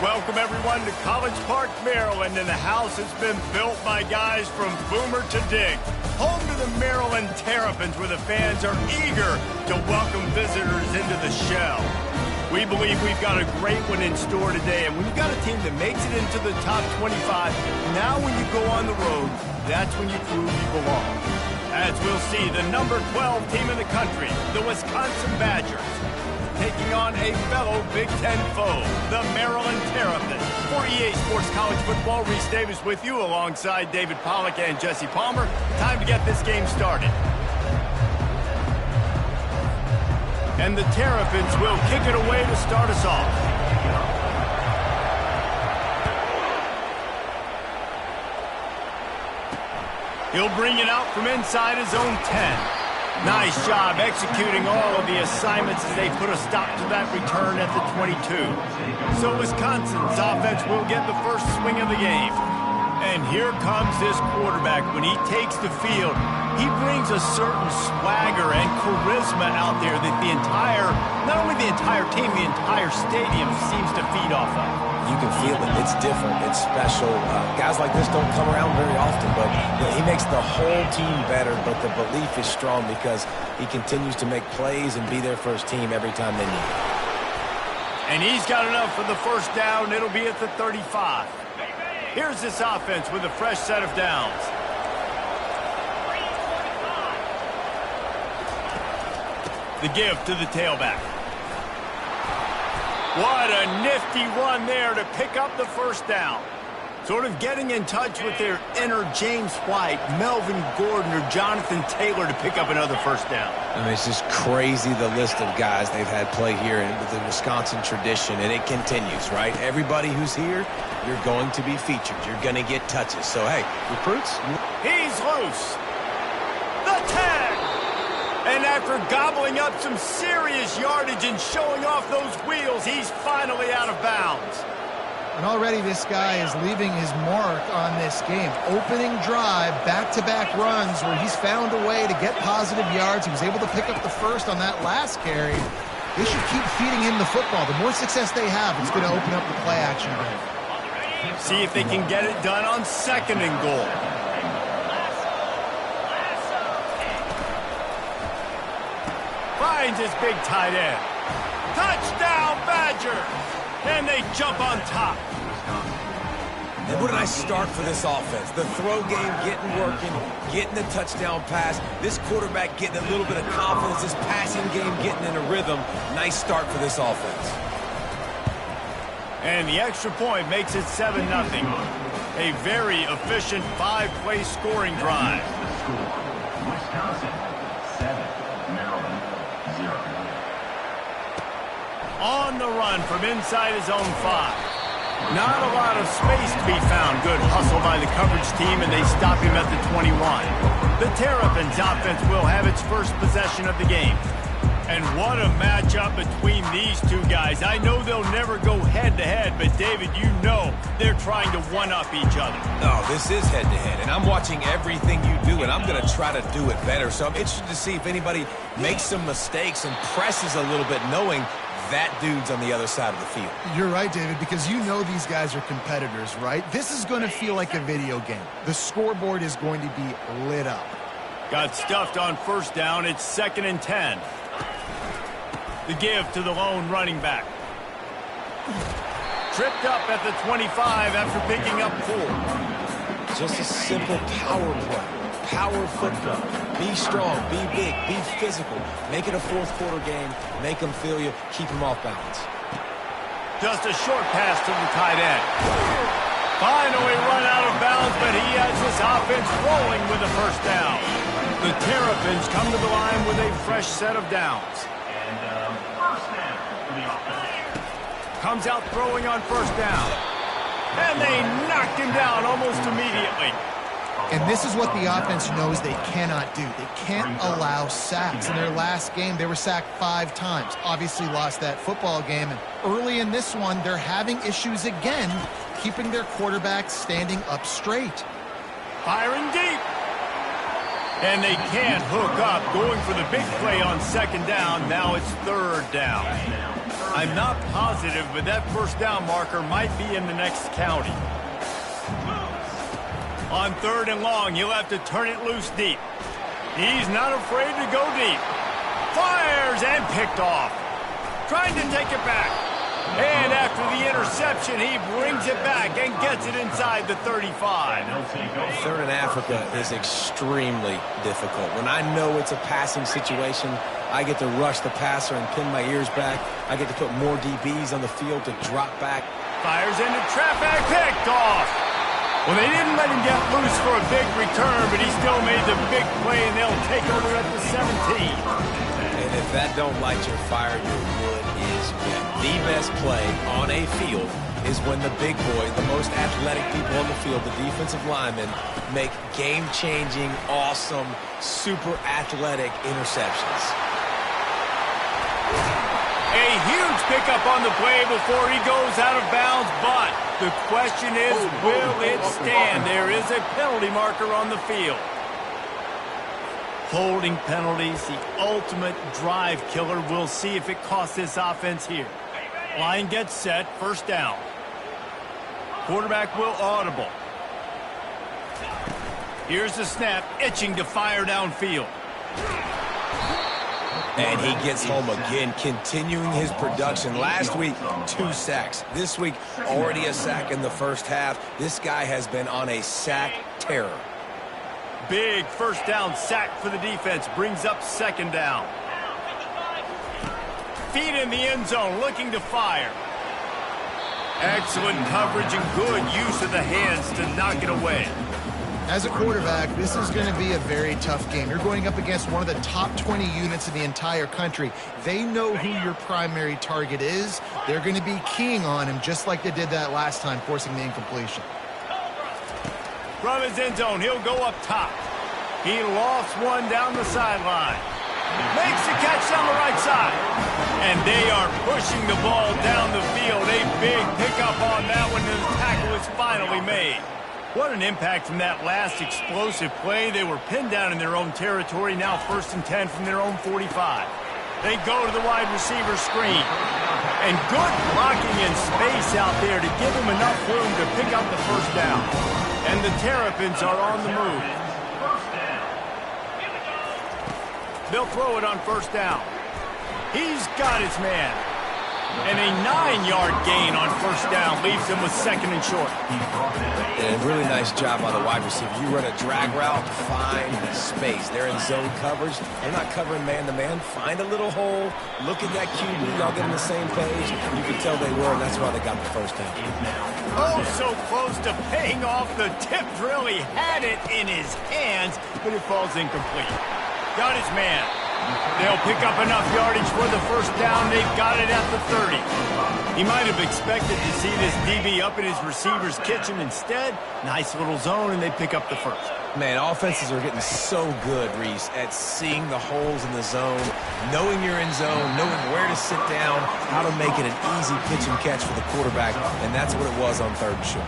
Welcome, everyone, to College Park, Maryland, and the house has been built by guys from Boomer to Dig. Home to the Maryland Terrapins, where the fans are eager to welcome visitors into the shell. We believe we've got a great one in store today, and when you've got a team that makes it into the top 25, now when you go on the road, that's when you prove you belong. As we'll see, the number 12 team in the country, the Wisconsin Badgers, taking on a fellow Big Ten foe, the Maryland Terrapins. For EA Sports College Football, Reese Davis with you alongside David Pollack and Jesse Palmer. Time to get this game started. And the Terrapins will kick it away to start us off. He'll bring it out from inside his own 10. Nice job executing all of the assignments as they put a stop to that return at the 22. So Wisconsin's offense will get the first swing of the game. And here comes this quarterback. When he takes the field, he brings a certain swagger and charisma out there that not only the entire team, the entire stadium seems to feed off of. You can feel it. It's different. It's special. Guys like this don't come around very often, but he makes the whole team better, but the belief is strong because he continues to make plays and be there for his team every time they need it. And he's got enough for the first down. It'll be at the 35. Here's this offense with a fresh set of downs. The give to the tailback. What a nifty run there to pick up the first down. Sort of getting in touch with their inner James White, Melvin Gordon, or Jonathan Taylor to pick up another first down. I mean, it's just crazy the list of guys they've had play here with the Wisconsin tradition, and it continues, right? Everybody who's here, you're going to be featured. You're going to get touches. So, hey, recruits. He's loose. The tag. And after gobbling up some serious yardage and showing off those wheels, he's finally out of bounds. And already this guy is leaving his mark on this game. Opening drive, back-to-back runs where he's found a way to get positive yards. He was able to pick up the first on that last carry. They should keep feeding him the football. The more success they have, it's going to open up the play-action game. See if they can get it done on 2nd and goal. Finds his big tight end. Touchdown, Badger! And they jump on top. And what a nice start for this offense. The throw game getting working, getting the touchdown pass. This quarterback getting a little bit of confidence. This passing game getting in a rhythm. Nice start for this offense. And the extra point makes it 7-0. A very efficient 5-play scoring drive. Wisconsin, 7. Maryland, 0. On the run from inside his own 5. Not a lot of space to be found. Good hustle by the coverage team, and they stop him at the 21. The Terrapins offense will have its first possession of the game. And what a matchup between these two guys. I know they'll never go head-to-head, but David, you know they're trying to one-up each other. No, this is head-to-head, and I'm watching everything you do, and I'm going to try to do it better. So I'm interested to see if anybody makes some mistakes and presses a little bit, knowing that dude's on the other side of the field. You're right, David, because you know these guys are competitors, right? This is going to feel like a video game. The scoreboard is going to be lit up. Got stuffed on first down. It's 2nd and 10. The give to the lone running back. Tripped up at the 25 after picking up 4. Just a simple power play. Power football. Be strong, be big, be physical. Make it a fourth-quarter game. Make them feel you. Keep them off balance. Just a short pass to the tight end. Finally run out of bounds, but he has this offense rolling with a first down. The Terrapins come to the line with a fresh set of downs. And first down for the offense. Comes out throwing on first down. And they knocked him down almost immediately. And this is what the offense knows they cannot do. They can't allow sacks. In their last game, they were sacked 5 times. Obviously lost that football game. And early in this one, they're having issues again, keeping their quarterback standing up straight. Firing deep. And they can't hook up, going for the big play on second down. Now it's third down. I'm not positive, but that first down marker might be in the next county. On third and long, he'll have to turn it loose deep. He's not afraid to go deep. Fires and picked off. Trying to take it back. And after the interception, he brings it back and gets it inside the 35. Third in Africa is extremely difficult. When I know it's a passing situation, I get to rush the passer and pin my ears back. I get to put more DBs on the field to drop back. Fires into traffic, picked off. Well, they didn't let him get loose for a big return, but he still made the big play, and they'll take over at the 17. And if that don't light your fire, your wood is wet. The best play on a field is when the big boy, the most athletic people on the field, the defensive linemen, make game-changing, awesome, super athletic interceptions. A huge pickup on the play before he goes out of bounds, but the question is, will it stand? There is a penalty marker on the field. Holding penalties, the ultimate drive killer. We'll see if it costs this offense here. Line gets set, first down. Quarterback will audible. Here's the snap, itching to fire downfield. And he gets home again, continuing his production. Last week, 2 sacks. This week, already a sack in the first half. This guy has been on a sack terror. Big first down sack for the defense. Brings up second down. Feet in the end zone, looking to fire. Excellent coverage and good use of the hands to knock it away. As a quarterback, this is going to be a very tough game. You're going up against one of the top 20 units in the entire country. They know who your primary target is. They're going to be keying on him just like they did that last time, forcing the incompletion. From his end zone, he'll go up top. He lofts one down the sideline. Makes the catch down the right side. And they are pushing the ball down the field. A big pickup on that one, and the tackle is finally made. What an impact from that last explosive play. They were pinned down in their own territory, now 1st and 10 from their own 45. They go to the wide receiver screen. And good blocking in space out there to give him enough room to pick up the first down. And the Terrapins are on the move. They'll throw it on first down. He's got his man. And a 9-yard gain on first down leaves him with second and short. And a really nice job by the wide receiver. You run a drag route, find space. They're in zone coverage. They're not covering man-to-man. Find a little hole. Look at that QB. Y'all get on the same page. You can tell they were, and that's why they got the first down. Oh, so close to paying off. The tip really had it in his hands, but it falls incomplete. Got his man. They'll pick up enough yardage for the first down. They've got it at the 30. He might have expected to see this DB up in his receiver's kitchen. Instead, nice little zone, and they pick up the first. Man, offenses are getting so good, Reese, at seeing the holes in the zone, knowing you're in zone, knowing where to sit down, how to make it an easy pitch and catch for the quarterback, and that's what it was on third and short.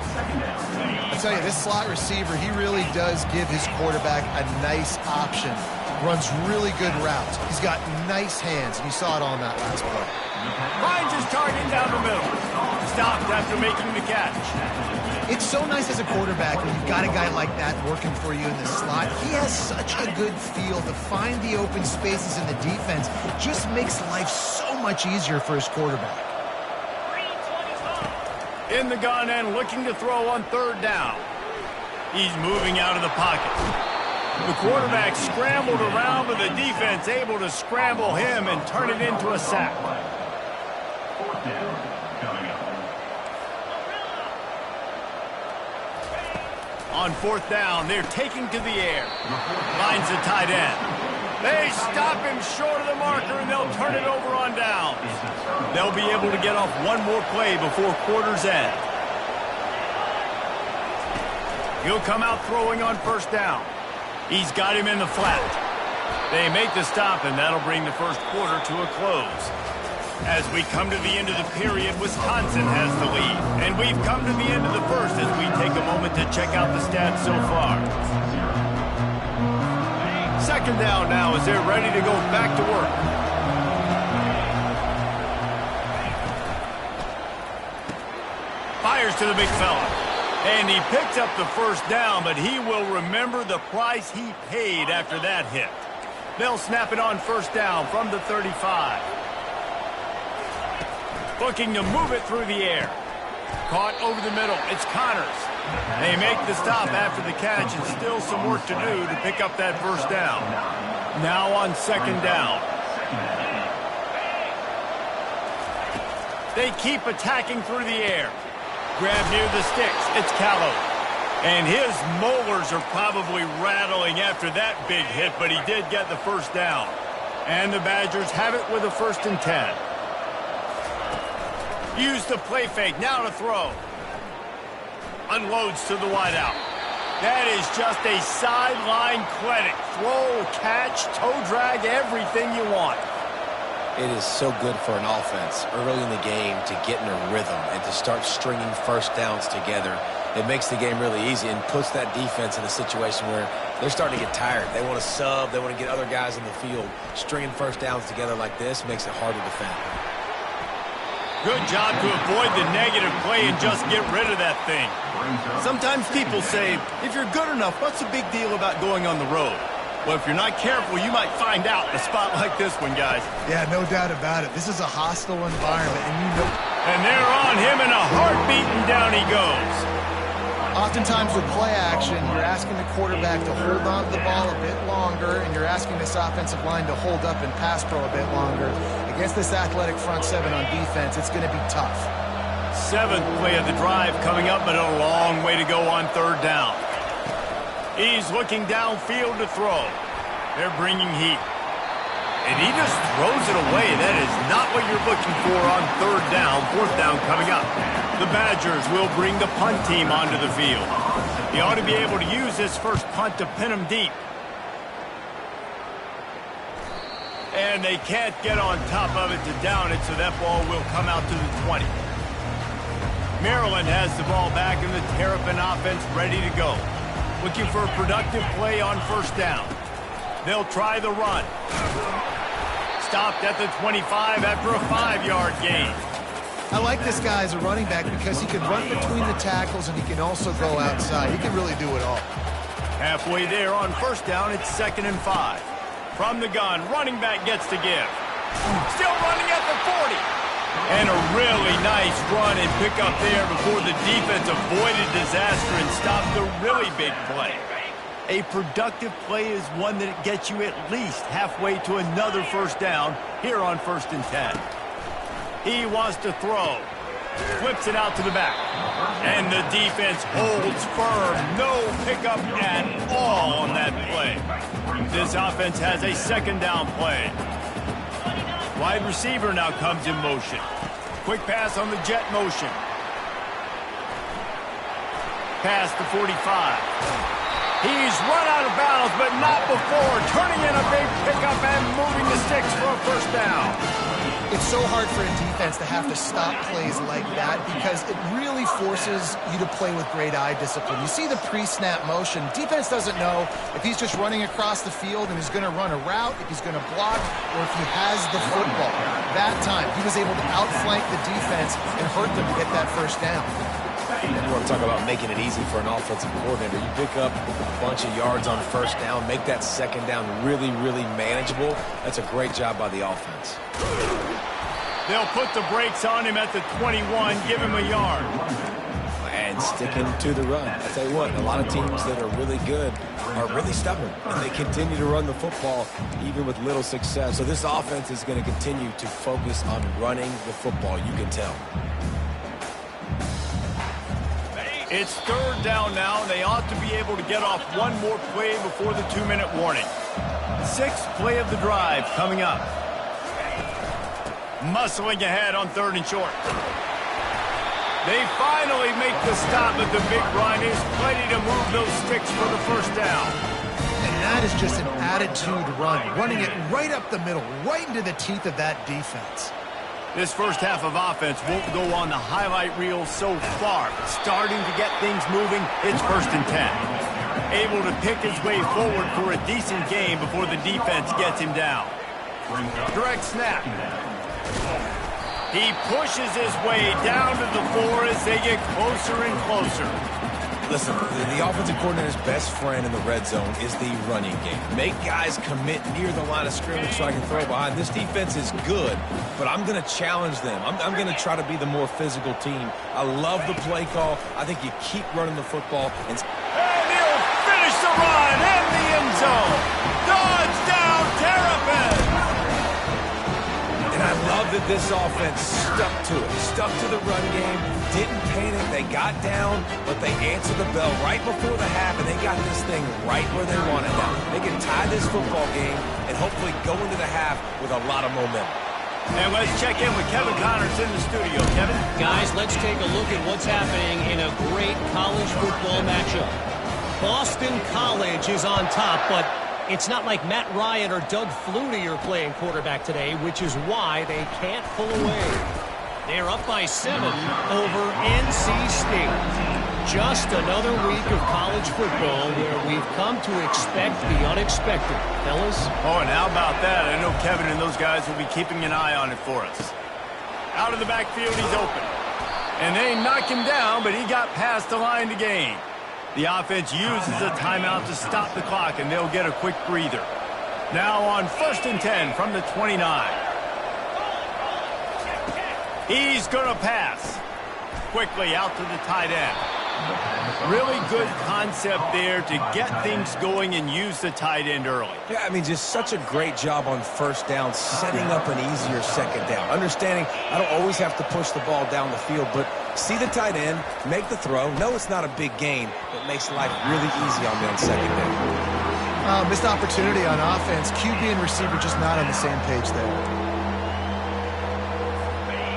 I tell you, this slot receiver, he really does give his quarterback a nice option. Runs really good routes. He's got nice hands, and you saw it all in that last play. Finds his target down the middle. Stopped after making the catch. It's so nice as a quarterback when you've got a guy like that working for you in the slot. He has such a good feel to find the open spaces in the defense. Just makes life so much easier for his quarterback. In the gun and looking to throw on third down. He's moving out of the pocket. The quarterback scrambled around, but the defense able to scramble him and turn it into a sack. On fourth down, they're taking to the air. Finds the tight end. They stop him short of the marker, and they'll turn it over on down. They'll be able to get off one more play before quarter's end. He'll come out throwing on first down. He's got him in the flat. They make the stop, and that'll bring the first quarter to a close. As we come to the end of the period, Wisconsin has the lead. And we've come to the end of the first as we take a moment to check out the stats so far. second down now as they're ready to go back to work. Fires to the big fella. And he picks up the first down, but he will remember the price he paid after that hit. They'll snap it on first down from the 35. Looking to move it through the air. Caught over the middle. It's Connors. They make the stop after the catch, and still some work to do to pick up that first down. Now on second down. They keep attacking through the air. Grab near the sticks. It's Callow. And his molars are probably rattling after that big hit, but he did get the first down. And the Badgers have it with a 1st and 10. Use the play fake. Now to throw. Unloads to the wideout. That is just a sideline clinic. Throw, catch, toe drag, everything you want. It is so good for an offense early in the game to get in a rhythm and to start stringing first downs together. It makes the game really easy and puts that defense in a situation where they're starting to get tired. They want to sub. They want to get other guys in the field. Stringing first downs together like this makes it hard to defend. Good job to avoid the negative play and just get rid of that thing. Sometimes people say, if you're good enough, what's the big deal about going on the road? Well, if you're not careful, you might find out in a spot like this one, guys. Yeah, no doubt about it. This is a hostile environment, and you know. And they're on him in a heartbeat, and down he goes. Oftentimes with play action, you're asking the quarterback to hold on to the ball a bit longer, and you're asking this offensive line to hold up and pass pro a bit longer. Against this athletic front seven on defense, it's going to be tough. 7th play of the drive coming up, but a long way to go on third down. He's looking downfield to throw. They're bringing heat. And he just throws it away. That is not what you're looking for on third down. 4th down coming up. The Badgers will bring the punt team onto the field. He ought to be able to use this first punt to pin him deep. And they can't get on top of it to down it, so that ball will come out to the 20. Maryland has the ball back, and the Terrapin offense ready to go. Looking for a productive play on first down. They'll try the run. Stopped at the 25 after a 5-yard gain. I like this guy as a running back because he can run between the tackles and he can also go outside. He can really do it all. Halfway there on first down, it's 2nd and 5. From the gun, running back gets to give. Still running at the 40. And a really nice run and pick up there before the defense avoided disaster and stopped the really big play. A productive play is one that gets you at least halfway to another first down here on 1st and 10. He wants to throw. Flips it out to the back. And the defense holds firm. No pickup at all on that play. This offense has a 2nd down play. Wide receiver now comes in motion. Quick pass on the jet motion. Pass to 45. He's run out of bounds, but not before. Turning in a big pickup and moving the sticks for a first down. It's so hard for a defense to have to stop plays like that because it really forces you to play with great eye discipline. You see the pre-snap motion. Defense doesn't know if he's just running across the field and he's going to run a route, if he's going to block, or if he has the football. That time, he was able to outflank the defense and hurt them to get that first down. And you want to talk about making it easy for an offensive coordinator. You pick up a bunch of yards on first down, make that second down really, really manageable. That's a great job by the offense. They'll put the brakes on him at the 21, give him a yard. And sticking to the run. I tell you what, a lot of teams that are really good are really stubborn, and they continue to run the football even with little success. So this offense is going to continue to focus on running the football, you can tell. It's 3rd down now. They ought to be able to get off one more play before the 2-minute warning. 6th play of the drive coming up. Muscling ahead on 3rd and short. They finally make the stop, but the big run is plenty to move those sticks for the first down. And that is just an attitude run, running it right up the middle, right into the teeth of that defense. This first half of offense won't go on the highlight reel so far. Starting to get things moving, it's 1st and 10. Able to pick his way forward for a decent game before the defense gets him down. Direct snap. He pushes his way down to the floor as they get closer and closer. Listen, the offensive coordinator's best friend in the red zone is the running game. Make guys commit near the line of scrimmage so I can throw behind. This defense is good, but I'm going to challenge them. I'm going to try to be the more physical team. I love the play call. I think you keep running the football. And he'll finish the run in the end zone. Dodge down, Terrapin. And I love that this offense stuck to it, stuck to the run game, didn't panic. They got down, but they answered the bell right before the half, and they got this thing right where they want it now. They can tie this football game and hopefully go into the half with a lot of momentum. And let's check in with Kevin Connors in the studio. Kevin? Guys, let's take a look at what's happening in a great college football matchup. Boston College is on top, but it's not like Matt Ryan or Doug Flutie are playing quarterback today, which is why they can't pull away. They're up by 7 over NC State. Just another week of college football where we've come to expect the unexpected. Fellas? Oh, and how about that? I know Kevin and those guys will be keeping an eye on it for us. Out of the backfield, he's open. And they knock him down, but he got past the line to gain. The offense uses a timeout to stop the clock, and they'll get a quick breather. Now on 1st and 10 from the 29. He's going to pass. Quickly out to the tight end. Really good concept there to get things going and use the tight end early. Yeah, I mean, just such a great job on 1st down, setting up an easier 2nd down. Understanding I don't always have to push the ball down the field, but see the tight end, make the throw. No, it's not a big gain, but makes life really easy on me on 2nd down. Missed opportunity on offense. QB and receiver just not on the same page there.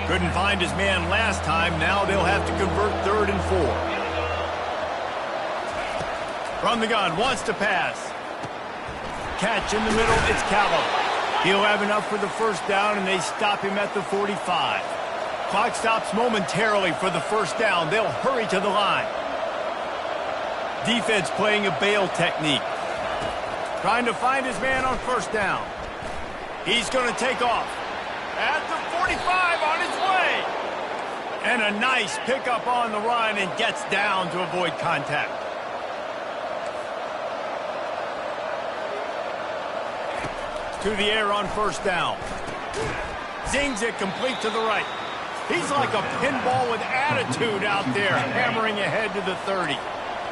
Couldn't find his man last time. Now they'll have to convert 3rd and 4. From the gun, wants to pass. Catch in the middle, it's Callow. He'll have enough for the 1st down, and they stop him at the 45. Clock stops momentarily for the 1st down. They'll hurry to the line. Defense playing a bail technique. Trying to find his man on 1st down. He's going to take off. At the 45 on his way. And a nice pickup on the run and gets down to avoid contact. To the air on 1st down. Zings it complete to the right. He's like a pinball with attitude out there, hammering ahead to the 30.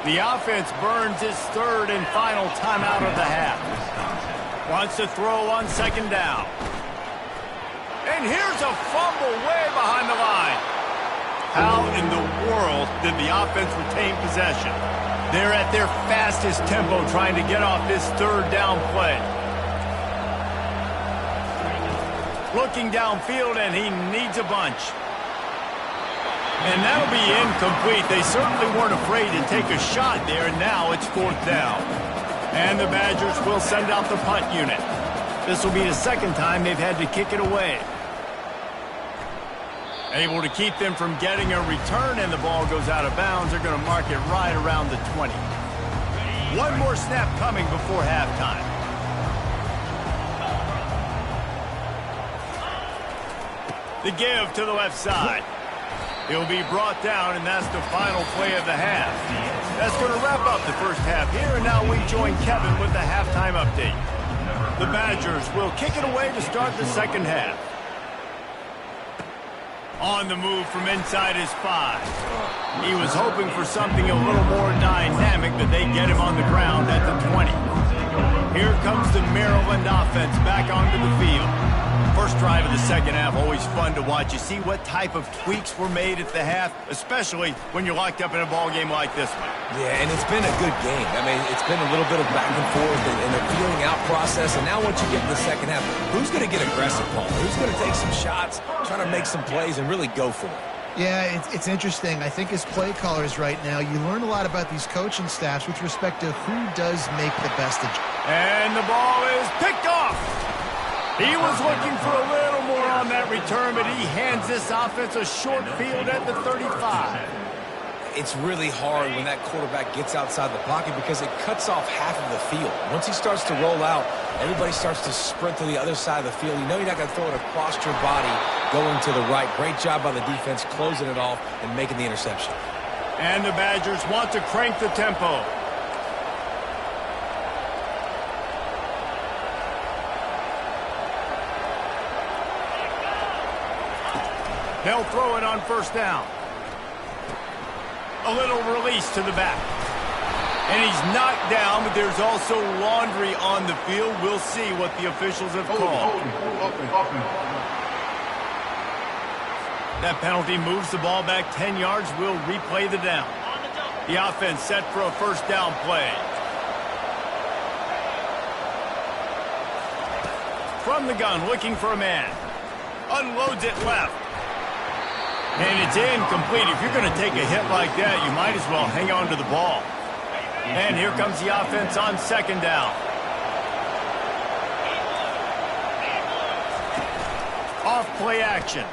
The offense burns his 3rd and final timeout of the half. Wants to throw on 2nd down. And here's a fumble way behind the line. How in the world did the offense retain possession? They're at their fastest tempo trying to get off this 3rd down play. Looking downfield, and he needs a bunch. And that'll be incomplete. They certainly weren't afraid to take a shot there, and now it's 4th down. And the Badgers will send out the punt unit. This will be the 2nd time they've had to kick it away. Able to keep them from getting a return, and the ball goes out of bounds. They're going to mark it right around the 20. One more snap coming before halftime. The give to the left side. He'll be brought down, and that's the final play of the half. That's going to wrap up the 1st half here, and now we join Kevin with the halftime update. The Badgers will kick it away to start the 2nd half. On the move from inside his 5. He was hoping for something a little more dynamic, but they get him on the ground at the 20. Here comes the Maryland offense back onto the field. First drive of the 2nd half, always fun to watch. You see what type of tweaks were made at the half, especially when you're locked up in a ball game like this one. Yeah, and it's been a good game. I mean, it's been a little bit of back and forth and a feeling out process. And now once you get to the 2nd half, who's going to get aggressive, Paul? Who's going to take some shots, try to make some plays, and really go for it? Yeah, it's interesting. I think as play callers right now, you learn a lot about these coaching staffs with respect to who does make the best adjustment. And the ball is picked off. He was looking for a little more on that return, but he hands this offense a short field at the 35. It's really hard when that quarterback gets outside the pocket because it cuts off half of the field. Once he starts to roll out, everybody starts to sprint to the other side of the field. You know you're not going to throw it across your body going to the right. Great job by the defense closing it off and making the interception. And the Badgers want to crank the tempo. They'll throw it on first down. A little release to the back. And he's knocked down, but there's also laundry on the field. We'll see what the officials have called. That penalty moves the ball back 10 yards. We'll replay the down. The offense set for a first down play. From the gun, looking for a man. Unloads it left. And it's incomplete. If you're going to take a hit like that, you might as well hang on to the ball. And here comes the offense on second down. Off play action.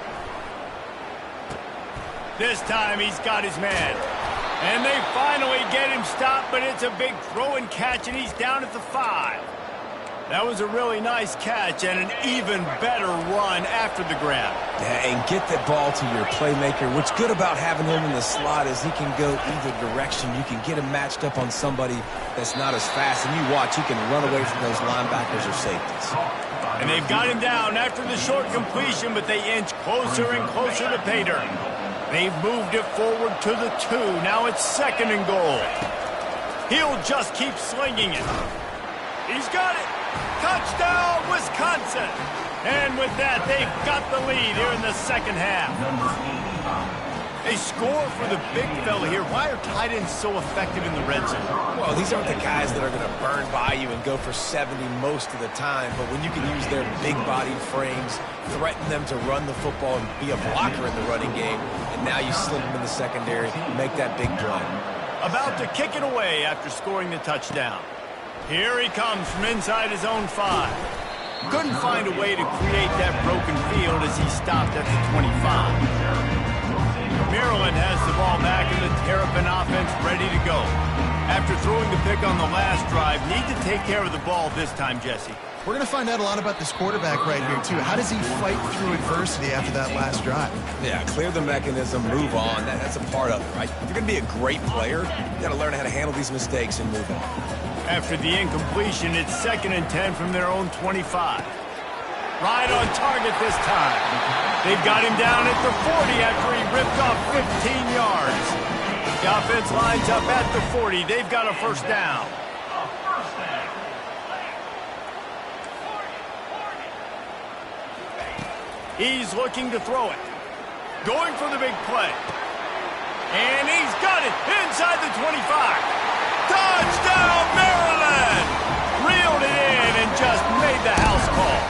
This time he's got his man. And they finally get him stopped, but it's a big throw and catch, and he's down at the 5. That was a really nice catch and an even better run after the grab. Yeah, and get that ball to your playmaker. What's good about having him in the slot is he can go either direction. You can get him matched up on somebody that's not as fast, and you watch, he can run away from those linebackers or safeties. And they've got him down after the short completion, but they inch closer and closer to pay dirt. They've moved it forward to the 2. Now it's second and goal. He'll just keep slinging it. He's got it. Touchdown, Wisconsin. And with that, they've got the lead here in the second half. They score for the big fella here. Why are tight ends so effective in the red zone? Well, these aren't the guys that are going to burn by you and go for 70 most of the time, but when you can use their big-bodied frames, threaten them to run the football and be a blocker in the running game, and now you slip them in the secondary, make that big play. About to kick it away after scoring the touchdown. Here he comes from inside his own 5. Couldn't find a way to create that broken field as he stopped at the 25. Maryland has the ball back and the Terrapin offense ready to go. After throwing the pick on the last drive, need to take care of the ball this time, Jesse. We're going to find out a lot about this quarterback right here, too. How does he fight through adversity after that last drive? Yeah, clear the mechanism, move on. That's a part of it, right? If you're going to be a great player, you got to learn how to handle these mistakes and move on. After the incompletion, it's 2nd and 10 from their own 25. Right on target this time. They've got him down at the 40 after he ripped off 15 yards. The offense lines up at the 40. They've got a first down. He's looking to throw it. Going for the big play. And he's got it inside the 25. Touchdown, Maryland! Reeled it in and just made the house call.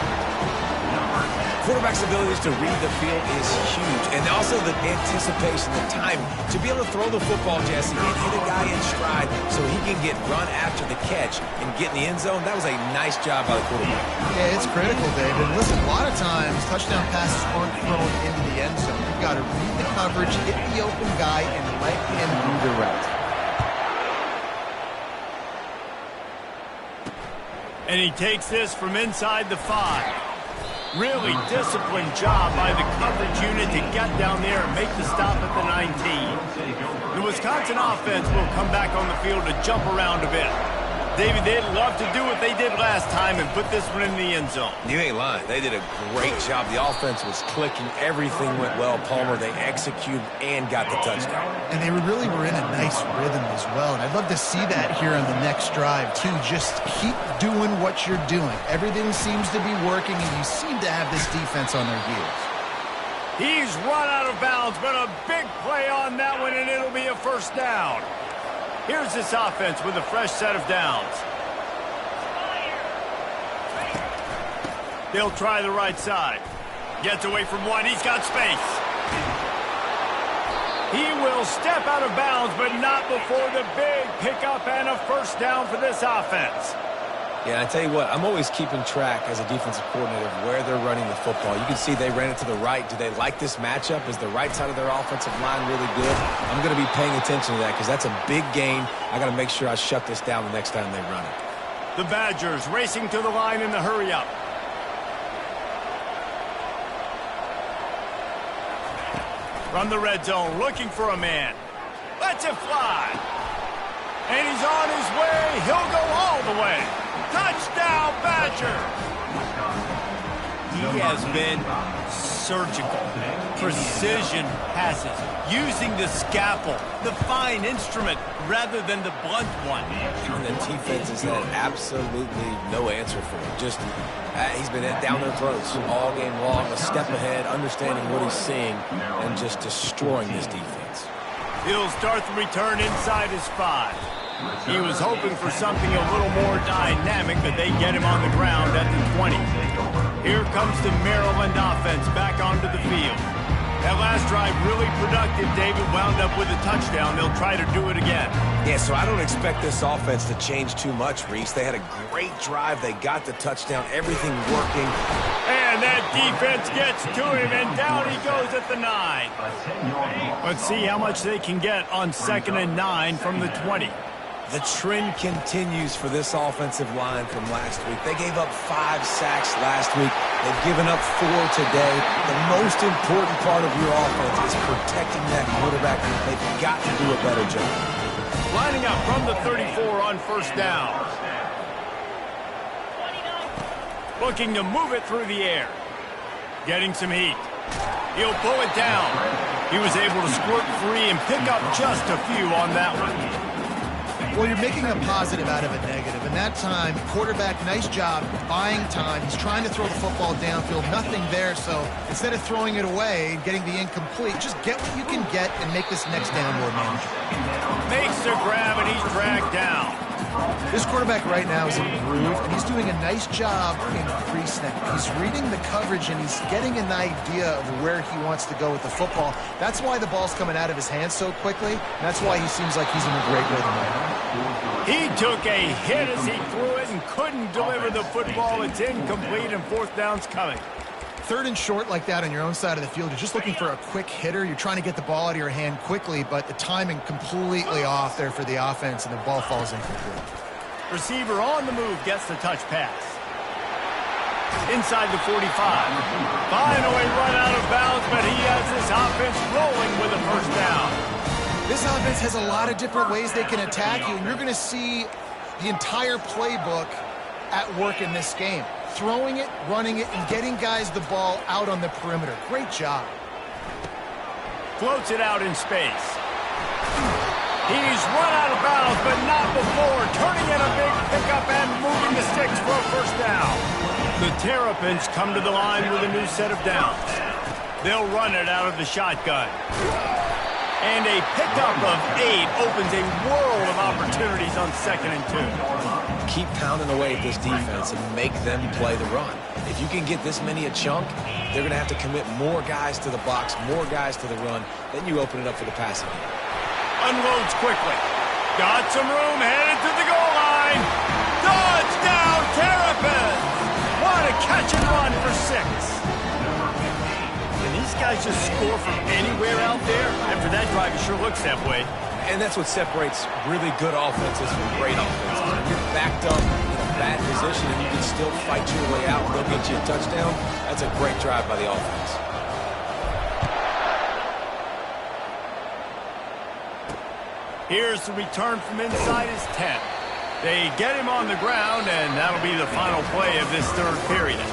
Quarterback's abilities to read the field is huge, and also the anticipation, the timing. To be able to throw the football, Jesse, and hit a guy in stride so he can get run after the catch and get in the end zone, that was a nice job by the quarterback. Yeah, it's critical, David. Listen, a lot of times touchdown passes aren't thrown into the end zone. You've got to read the coverage, hit the open guy, and let him redirect. And he takes this from inside the 5. Really disciplined job by the coverage unit to get down there and make the stop at the 19. The Wisconsin offense will come back on the field to jump around a bit. David, they'd love to do what they did last time and put this one in the end zone. You ain't lying. They did a great job. The offense was clicking. Everything went well, Palmer. They executed and got the touchdown. And they really were in a nice rhythm as well. And I'd love to see that here on the next drive, too. Just keep doing what you're doing. Everything seems to be working, and you seem to have this defense on their heels. He's run out of bounds, but a big play on that one, and it'll be a first down. Here's this offense with a fresh set of downs. They'll try the right side. Gets away from one. He's got space. He will step out of bounds, but not before the big pickup and a first down for this offense. Yeah, I tell you what, I'm always keeping track as a defensive coordinator of where they're running the football. You can see they ran it to the right. Do they like this matchup? Is the right side of their offensive line really good? I'm going to be paying attention to that because that's a big gain. I got to make sure I shut this down the next time they run it. The Badgers racing to the line in the hurry-up. From the red zone, looking for a man. Lets it fly. And he's on his way. He'll go all the way. Touchdown, Badger! He has been surgical. Precision passes. Using the scalpel, the fine instrument, rather than the blunt one. And the defense has had absolutely no answer for him. Just, he's been down their throats all game long, a step ahead, understanding what he's seeing, and just destroying this defense. He'll start the return inside his 5. He was hoping for something a little more dynamic, but they get him on the ground at the 20. Here comes the Maryland offense back onto the field. That last drive really productive. David wound up with a touchdown. They'll try to do it again. Yeah, so I don't expect this offense to change too much, Reese. They had a great drive. They got the touchdown. Everything working. And that defense gets to him, and down he goes at the 9. Let's see how much they can get on 2nd and 9 from the 20. The trend continues for this offensive line from last week. They gave up 5 sacks last week. They've given up 4 today. The most important part of your offense is protecting that quarterback. They've got to do a better job. Lining up from the 34 on 1st down. Looking to move it through the air. Getting some heat. He'll pull it down. He was able to squirt free and pick up just a few on that one. Well, you're making a positive out of a negative. And that time, quarterback, nice job buying time. He's trying to throw the football downfield. Nothing there, so instead of throwing it away and getting the incomplete, just get what you can get and make this next down more manageable. Makes the grab, and he's dragged down. This quarterback right now is in a groove, and he's doing a nice job in pre-snap. He's reading the coverage, and he's getting an idea of where he wants to go with the football. That's why the ball's coming out of his hands so quickly, and that's why he seems like he's in a great rhythm right now. He took a hit as he threw it and couldn't deliver the football. It's incomplete, and 4th down's coming. 3rd and short like that on your own side of the field, you're just looking for a quick hitter. You're trying to get the ball out of your hand quickly, but the timing completely off there for the offense, and the ball falls incomplete. Receiver on the move gets the touch pass. Inside the 45. Finally run out of bounds, but he has this offense rolling with a 1st down. This offense has a lot of different ways they can attack you, and you're going to see the entire playbook at work in this game. Throwing it, running it, and getting guys the ball out on the perimeter. Great job. Floats it out in space. He's run out of bounds, but not before. Turning in a big pickup and moving the sticks for a 1st down. The Terrapins come to the line with a new set of downs. They'll run it out of the shotgun. And a pickup of 8 opens a world of opportunities on 2nd and 2. Keep pounding away at this defense and make them play the run. If you can get this many a chunk, they're going to have to commit more guys to the box, more guys to the run. Then you open it up for the passing game. Unloads quickly. Got some room, headed to the goal line. Touchdown, Terrapins! What a catch and run for 6. Can these guys just score from anywhere out there? After that drive, it sure looks that way. And that's what separates really good offenses from great offenses. When you're backed up in a bad position and you can still fight your way out and they'll get you a touchdown, that's a great drive by the offense. Here's the return from inside his 10. They get him on the ground, and that'll be the final play of this 3rd period.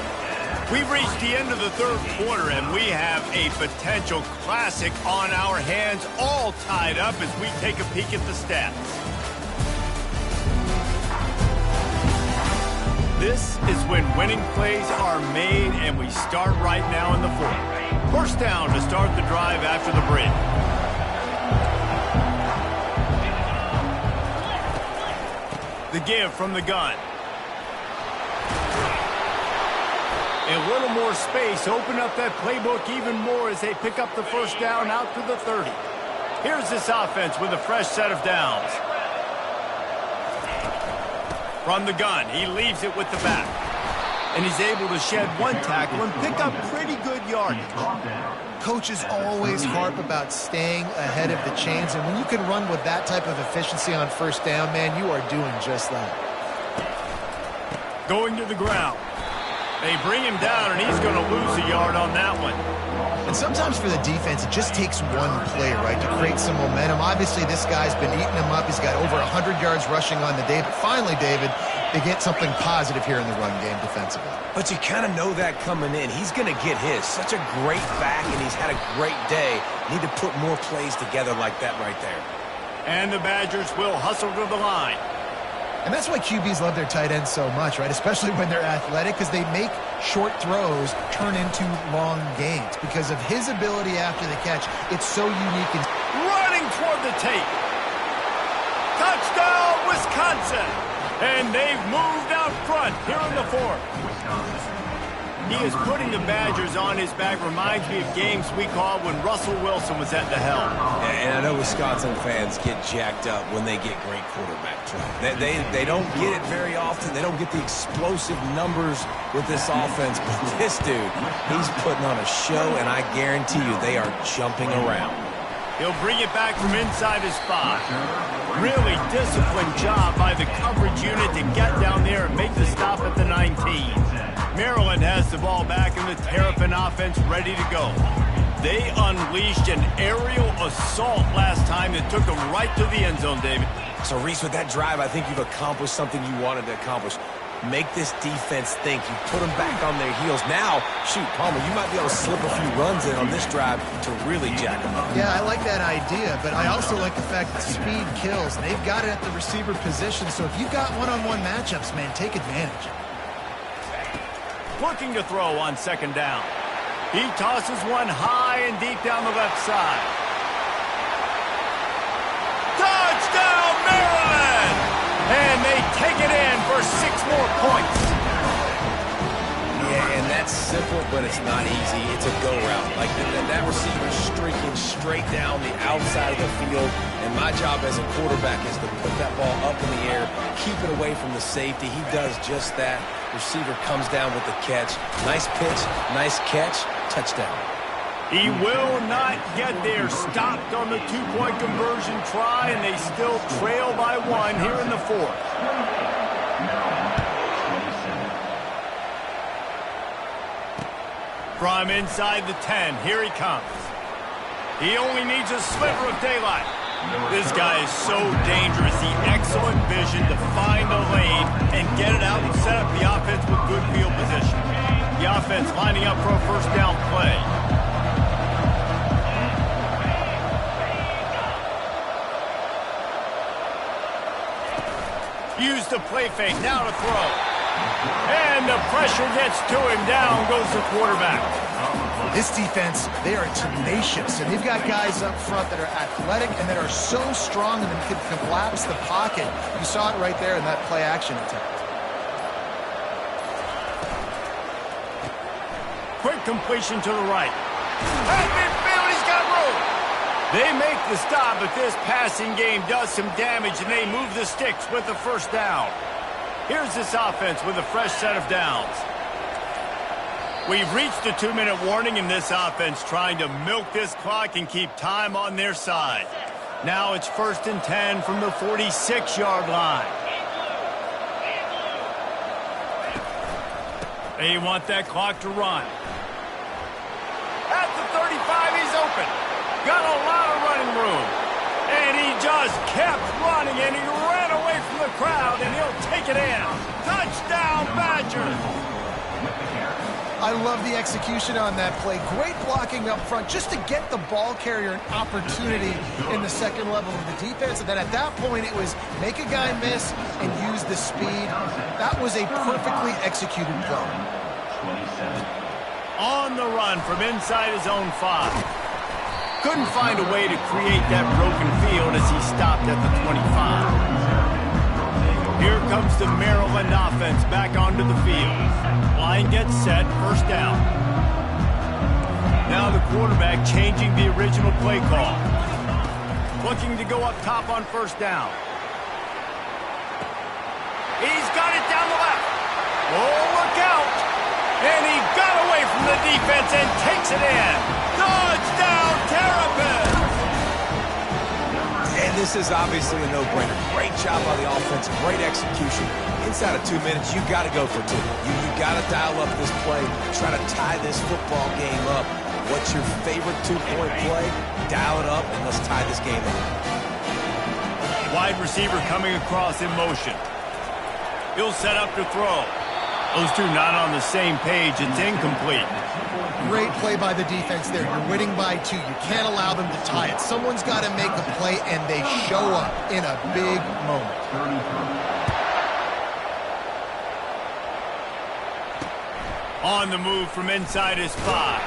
We've reached the end of the 3rd quarter, and we have a potential classic on our hands, all tied up as we take a peek at the stats. This is when winning plays are made, and we start right now in the 4th. 1st down to start the drive after the break. The give from the gun. A little more space. Open up that playbook even more as they pick up the 1st down out to the 30. Here's this offense with a fresh set of downs. From the gun, he leaves it with the back. And he's able to shed one tackle and pick up pretty good yardage. Coaches always harp about staying ahead of the chains, and when you can run with that type of efficiency on first down, man, you are doing just that. Going to the ground. They bring him down, and he's going to lose a yard on that one. And sometimes for the defense, it just takes one play, right, to create some momentum. Obviously, this guy's been eating him up. He's got over 100 yards rushing on the day. But finally, David, they get something positive here in the run game defensively. But you kind of know that coming in. He's going to get his. Such a great back, and he's had a great day. Need to put more plays together like that right there. And the Badgers will hustle to the line. And that's why QBs love their tight ends so much, right? Especially when they're athletic, because they make short throws turn into long gains. Because of his ability after the catch, it's so unique. And running toward the tape. Touchdown, Wisconsin! And they've moved out front here in the fourth. He is putting the Badgers on his back. Reminds me of games we called when Russell Wilson was at the helm. And I know Wisconsin fans get jacked up when they get great quarterback play. They don't get it very often. They don't get the explosive numbers with this offense. But this dude, he's putting on a show, and I guarantee you they are jumping around. He'll bring it back from inside his spot. Really disciplined job by the coverage unit to get down there and make the stop at the 19. Maryland has the ball back and the Terrapin offense ready to go. They unleashed an aerial assault last time that took them right to the end zone, David. So, Reese, with that drive, I think you've accomplished something you wanted to accomplish. Make this defense think. You put them back on their heels. Now, shoot, Palmer, you might be able to slip a few runs in on this drive to really jack them up. yeah, I like that idea, but I also like the fact that speed kills. They've got it at the receiver position, so if you've got one-on-one matchups, man, take advantage. Looking to throw on second down. He tosses one high and deep down the left side. Touchdown, Maryland! And they take it in for 6 more points. Yeah, and that's simple, but it's not easy. It's a go route. Like that receiver streaking straight down the outside of the field. And my job as a quarterback is to put that ball up in the air, keep it away from the safety. He does just that. Receiver comes down with the catch. Nice pitch, nice catch, touchdown. He will not get there. Stopped on the 2-point conversion try, and they still trail by 1 here in the fourth. From inside the 10, here he comes. He only needs a sliver of daylight. This guy is so dangerous. The excellent vision to find the lane and get it out and set up the offense with good field position. The offense lining up for a first down play. Use the play fake, now to throw. And the pressure gets to him. Down goes the quarterback. This defense, they are tenacious, and they've got guys up front that are athletic and that are so strong and can collapse the pocket. You saw it right there in that play-action attempt. Quick completion to the right. At midfield, he's got room. They make the stop, but this passing game does some damage, and they move the sticks with the first down. Here's this offense with a fresh set of downs. We've reached the 2-minute warning in this offense, trying to milk this clock and keep time on their side. Now it's 1st and 10 from the 46-yard line. They want that clock to run. At the 35, he's open. Got a lot of running room. And he just kept running, and he ran away from the crowd, and he'll take it in. Touchdown, Badgers! I love the execution on that play. Great blocking up front just to get the ball carrier an opportunity in the second level of the defense. And then at that point, it was make a guy miss and use the speed. That was a perfectly executed play. On the run from inside his own 5. Couldn't find a way to create that broken field as he stopped at the 25. Here comes the Maryland offense back onto the field. Line gets set, first down. Now the quarterback changing the original play call. Looking to go up top on first down. He's got it down the left. Oh, look out. And he got away from the defense and takes it in. Touchdown, Terrapins. And this is obviously a no-brainer. Great job by the offense, great execution. Inside of 2 minutes, you got to go for two. You got to dial up this play, try to tie this football game up. What's your favorite two-point play? Dial it up, and let's tie this game up. Wide receiver coming across in motion. He'll set up to throw. Those two not on the same page. It's incomplete. Great play by the defense there. You're winning by 2. You can't allow them to tie it. Someone's got to make a play, and they show up in a big moment. On the move from inside his 5.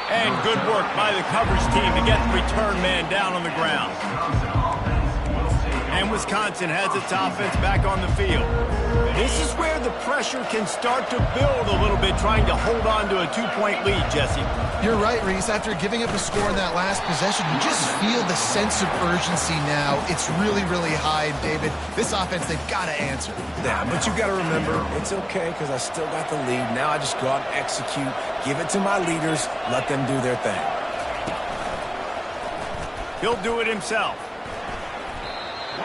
And good work by the coverage team to get the return man down on the ground. And Wisconsin has its offense back on the field. This is where the pressure can start to build a little bit, trying to hold on to a 2-point lead, Jesse. You're right, Reese. After giving up a score in that last possession, you just feel the sense of urgency now. It's really, really high, David. This offense, they've got to answer. Yeah, but you got to remember, it's okay because I still got the lead. Now I just go out and execute, give it to my leaders, let them do their thing. He'll do it himself.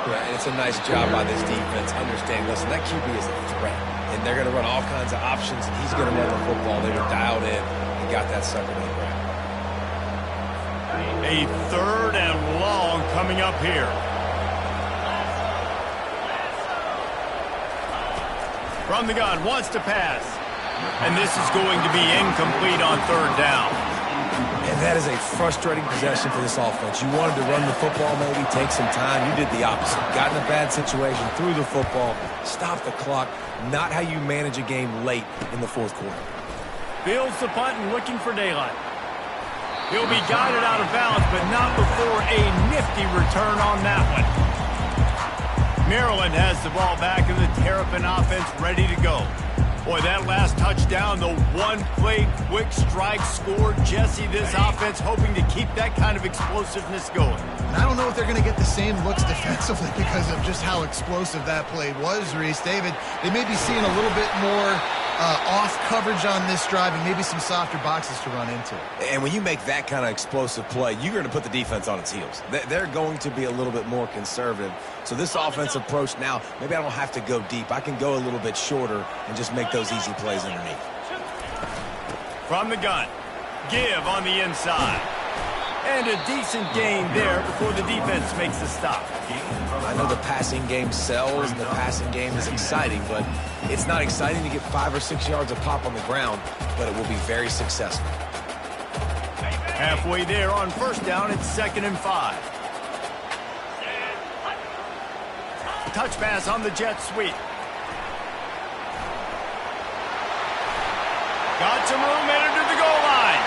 Yeah, and it's a nice job by this defense. Understand, listen, that QB is a threat. And they're going to run all kinds of options, and he's going to run the football. They were dialed in and got that sucker to the ground. A 3rd and long coming up here. From the gun, wants to pass. And this is going to be incomplete on 3rd down. And that is a frustrating possession for this offense. You wanted to run the football, maybe take some time. You did the opposite. Got in a bad situation, threw the football, stopped the clock. Not how you manage a game late in the 4th quarter. Fields the punt and looking for daylight. He'll be guided out of bounds, but not before a nifty return on that one. Maryland has the ball back in the Terrapin offense ready to go. Boy, that last touchdown, the one-play quick strike score. Jesse, this offense hoping to keep that kind of explosiveness going. And I don't know if they're going to get the same looks defensively because of just how explosive that play was, Reese. David, they may be seeing a little bit more off coverage on this drive and maybe some softer boxes to run into. And when you make that kind of explosive play, you're going to put the defense on its heels. They're going to be a little bit more conservative. So this offensive approach now, maybe I don't have to go deep. I can go a little bit shorter and just make those easy plays underneath. From the gun, give on the inside. And a decent gain there before the defense makes the stop. I know the passing game sells and the passing game is exciting, but it's not exciting to get 5 or 6 yards of pop on the ground, but it will be very successful. Halfway there on 1st down, it's 2nd and 5. Touch pass on the jet sweep. Got some room, headed to the goal line.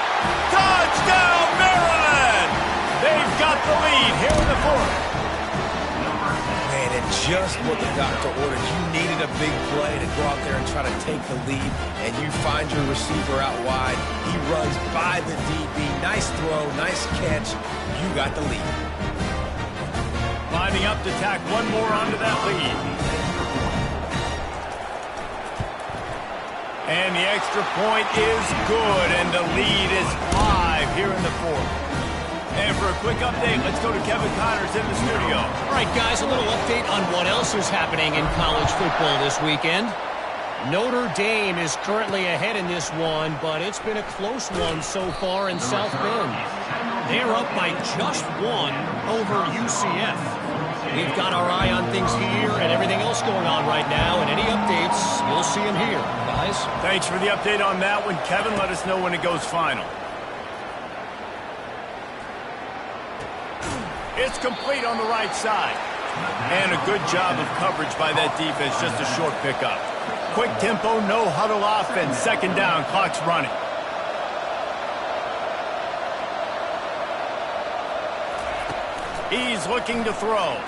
Touchdown, Maryland! They've got the lead here in the 4th. Man, and just what the doctor ordered. You needed a big play to go out there and try to take the lead, and you find your receiver out wide. He runs by the DB. Nice throw, nice catch. You got the lead. Lining up to tack one more onto that lead. And the extra point is good, and the lead is 5 here in the 4th. And for a quick update, let's go to Kevin Connors in the studio. All right, guys, a little update on what else is happening in college football this weekend. Notre Dame is currently ahead in this one, but it's been a close one so far in South Bend. They're up by just 1 over UCF. We've got our eye on things here and everything else going on right now, and any updates, you'll see them here. Guys? Thanks for the update on that one, Kevin. Let us know when it goes final. It's complete on the right side. And a good job of coverage by that defense, just a short pickup. Quick tempo, no huddle offense. 2nd down, clock's running. He's looking to throw.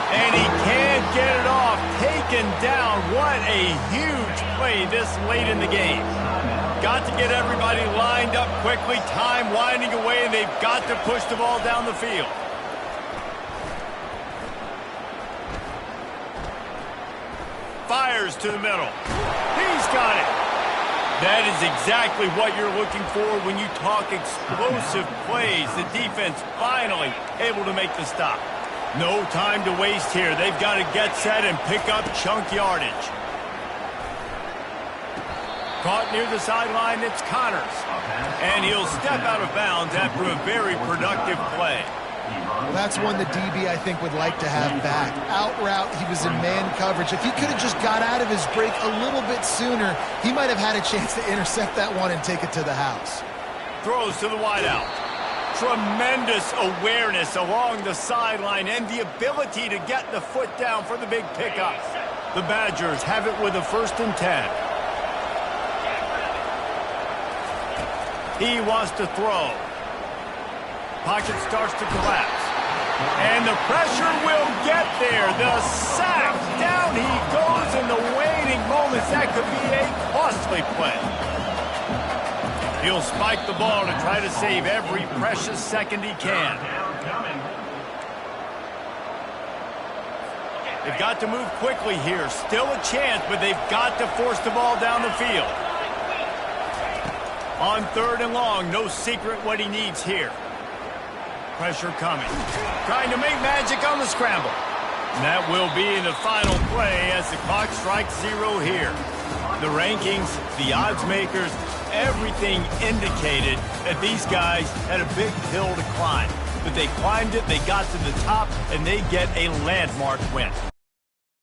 And he can't get it off. Taken down. What a huge play this late in the game. Got to get everybody lined up quickly. Time winding away, and they've got to push the ball down the field. fires to the middle. He's got it. That is exactly what you're looking for when you talk explosive plays. The defense finally able to make the stop. No time to waste here. They've got to get set and pick up chunk yardage. Caught near the sideline, it's Connors. And he'll step out of bounds after a very productive play. Well, that's one the DB, I think, would like to have back. Out route, he was in man coverage. If he could have just got out of his break a little bit sooner, he might have had a chance to intercept that one and take it to the house. Throws to the wideout. Tremendous awareness along the sideline and the ability to get the foot down for the big pickup. The Badgers have it with a 1st and 10. He wants to throw. Pocket starts to collapse. And the pressure will get there. The sack. Down he goes in the waning moments. That could be a costly play. He'll spike the ball to try to save every precious second he can. They've got to move quickly here. Still a chance, but they've got to force the ball down the field. On 3rd and long, no secret what he needs here. Pressure coming. Trying to make magic on the scramble. And that will be in the final play as the clock strikes 0 here. The rankings, the odds makers, everything indicated that these guys had a big hill to climb. But they climbed it, they got to the top, and they get a landmark win.